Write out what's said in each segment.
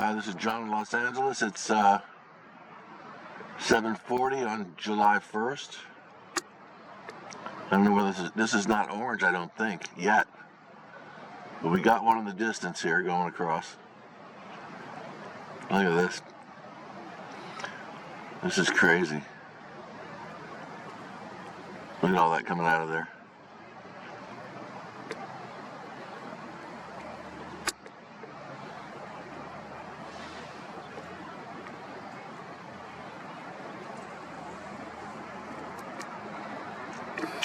Hi, this is John in Los Angeles. It's 7:40 on July 1st. I don't know whether this is not orange, I don't think, yet. But we got one in the distance here going across. Look at this. This is crazy. Look at all that coming out of there.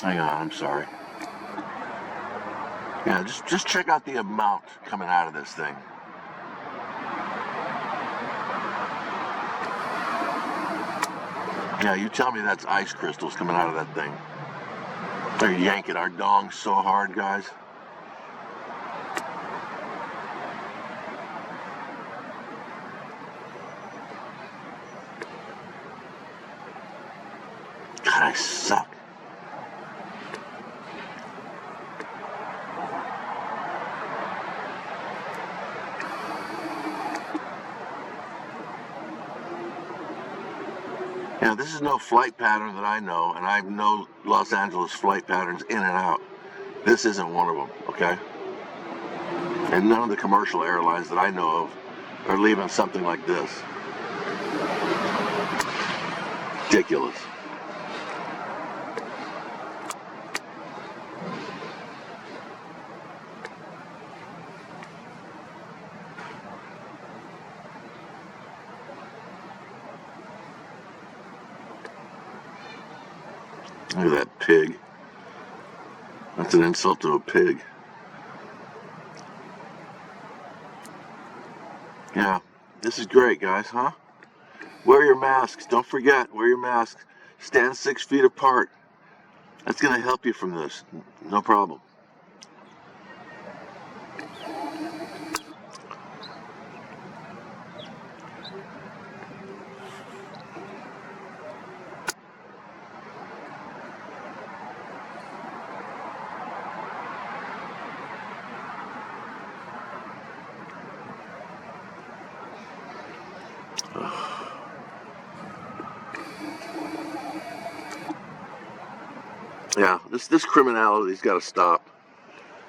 Hang on, I'm sorry. Yeah, just check out the amount coming out of this thing. Yeah, you tell me that's ice crystals coming out of that thing. They're yanking our dongs so hard, guys. God, I suck. Yeah, this is no flight pattern that I know, and I know Los Angeles flight patterns in and out. This isn't one of them, okay? And none of the commercial airlines that I know of are leaving something like this. Ridiculous. Look at that pig. That's an insult to a pig. Yeah, this is great, guys, huh? Wear your masks. Don't forget, wear your masks. Stand 6 feet apart. That's going to help you from this. No problem. Yeah, this criminality's got to stop.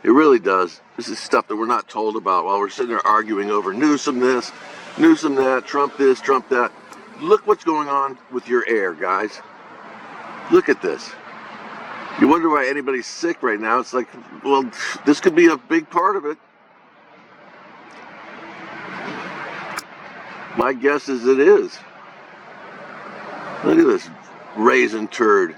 It really does. This is stuff that we're not told about while we're sitting there arguing over Newsom this, Newsom that, Trump this, Trump that. Look what's going on with your air, guys. Look at this. You wonder why anybody's sick right now. It's like, well, this could be a big part of it. My guess is it is. Look at this raisin turd.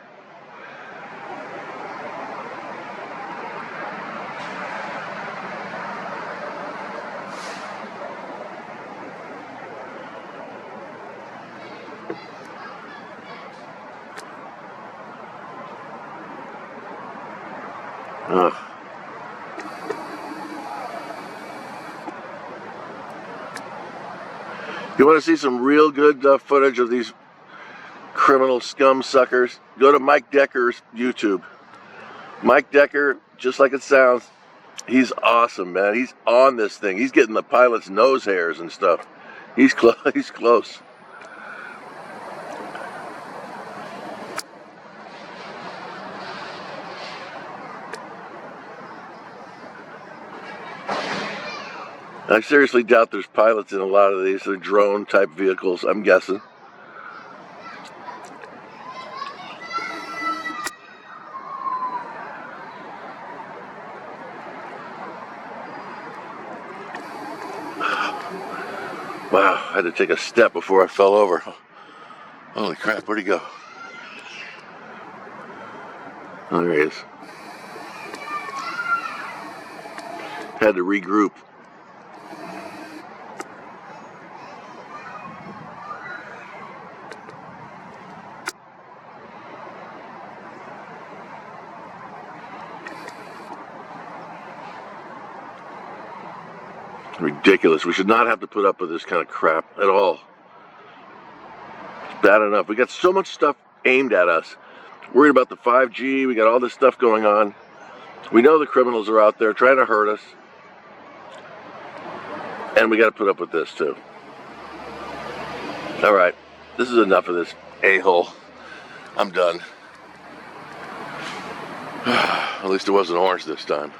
Ugh. You want to see some real good footage of these criminal scum suckers? Go to Mike Decker's YouTube. Mike Decker, just like it sounds, he's awesome, man. He's on this thing. He's getting the pilot's nose hairs and stuff. He's close. He's close. I seriously doubt there's pilots in a lot of these. They're drone-type vehicles, I'm guessing. Wow, I had to take a step before I fell over. Holy crap, where'd he go? Oh, there he is. Had to regroup. Ridiculous. We should not have to put up with this kind of crap at all. It's bad enough. We got so much stuff aimed at us. Worried about the 5G. We got all this stuff going on. We know the criminals are out there trying to hurt us. And we got to put up with this too. All right, this is enough of this a-hole. I'm done. At least it wasn't orange this time.